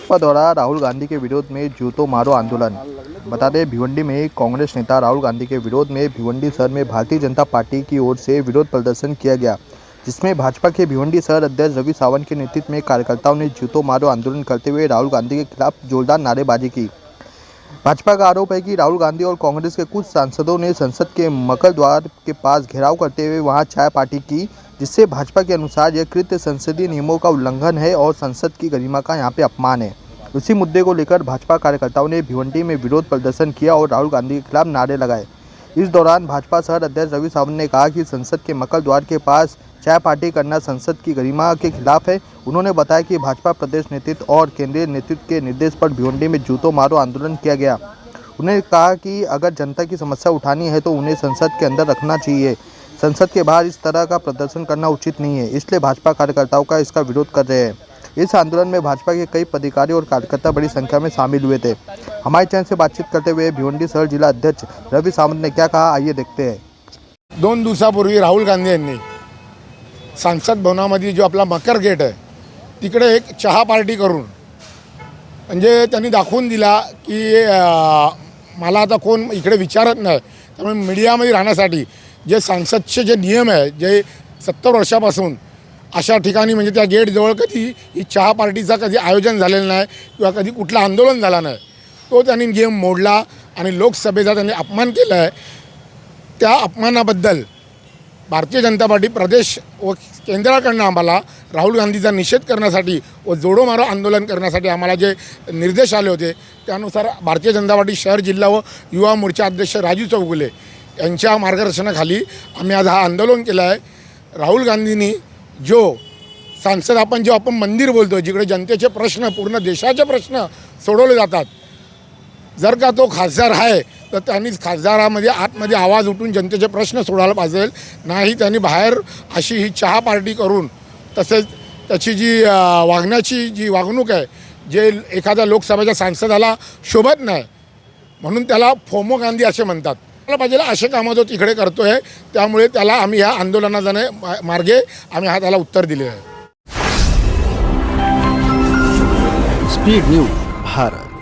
भाजपा द्वारा राहुल गांधी के विरोध में जूतों मारो आंदोलन। बता दें, भिवंडी में कांग्रेस नेता राहुल गांधी के विरोध में भिवंडी शहर में भारतीय जनता पार्टी की ओर से विरोध प्रदर्शन किया गया, जिसमें भाजपा के भिवंडी शहर अध्यक्ष रवि सावंत के नेतृत्व में कार्यकर्ताओं ने जूतों मारो आंदोलन करते हुए राहुल गांधी के खिलाफ जोरदार नारेबाजी की। भाजपा का आरोप है कि राहुल गांधी और कांग्रेस के कुछ सांसदों ने संसद के मकर द्वार के पास घेराव करते हुए वहां चाय पार्टी की, जिससे भाजपा के अनुसार यह कृत्य संसदीय नियमों का उल्लंघन है और संसद की गरिमा का यहां पे अपमान है। उसी मुद्दे को लेकर भाजपा कार्यकर्ताओं ने भिवंडी में विरोध प्रदर्शन किया और राहुल गांधी के खिलाफ नारे लगाए। इस दौरान भाजपा शहर अध्यक्ष रवि सावंत ने कहा कि संसद के मकर द्वार के पास चाय पार्टी करना संसद की गरिमा के खिलाफ है। उन्होंने बताया कि भाजपा प्रदेश नेतृत्व और केंद्रीय नेतृत्व के निर्देश पर भिवंडी में जूतों मारो आंदोलन किया गया। उन्होंने कहा कि अगर जनता की समस्या उठानी है तो उन्हें संसद के अंदर रखना चाहिए, संसद के बाहर इस तरह का प्रदर्शन करना उचित नहीं है, इसलिए भाजपा कार्यकर्ताओं का इसका विरोध कर रहे हैं। इस आंदोलन में भाजपा के कई पदाधिकारी और कार्यकर्ता बड़ी संख्या में शामिल हुए थे। हमारे चैनल से बातचीत करते हुए भिवंडी शहर जिला अध्यक्ष रवि सावंत ने क्या कहा, आइए देखते हैं। 2 दिवसापूर्वी राहुल गांधी यांनी संसद भवनामध्ये जो आपला मकर गेट आहे तिकडे एक चहा पार्टी करून म्हणजे त्यांनी दाखवून दिला की मला आता कोण इकडे विचारत नाही, त्यामुळे मीडियामध्ये राहण्यासाठी जे संसदचे जे नियम आहे, जे 70 वर्षापासून अशा ठिकाणी म्हणजे त्या गेटजवळ कधी ही चहा पार्टीचा कधी आयोजन झालेलं नाही किंवा कधी कुठलं आंदोलन झालं नाही, तो त्यांनी नियम मोडला आणि लोकसभेचा त्यांनी अपमान केला आहे। त्या अपमानाबद्दल भारतीय जनता पार्टी प्रदेश व केंद्राकडनं आम्हाला राहुल गांधीचा निषेध करण्यासाठी व जोडो मारो आंदोलन करण्यासाठी आम्हाला जे निर्देश आले होते त्यानुसार भारतीय जनता पार्टी शहर जिल्हा व युवा मोर्चा अध्यक्ष राजू चौगुले यांच्या मार्गदर्शनाखाली आम्ही आज हा आंदोलन केलं आहे। राहुल गांधींनी जो सांसद आपण मंदिर बोलतो, जिकडे जनतेचे प्रश्न पूर्ण देशाचे प्रश्न सोडवले जातात, जर का तो खासदार आहे तर त्यांनी खासदारामध्ये आतमध्ये आवाज उठून जनतेचे प्रश्न सोडवायला पाहिजे, नाही त्यांनी बाहेर अशी ही चहा पार्टी करून तसेच त्याची जी वागण्याची जी वागणूक आहे जे एखाद्या लोकसभेच्या सांसदाला शोभत नाही, म्हणून त्याला फोमो गांधी असे म्हणतात। त्याला पाहिजे असे कामं जो तिकडे करतोय, त्यामुळे त्याला आम्ही या आंदोलनाने मार्गे आम्ही हा त्याला उत्तर दिले आहे। Speed news Bharat.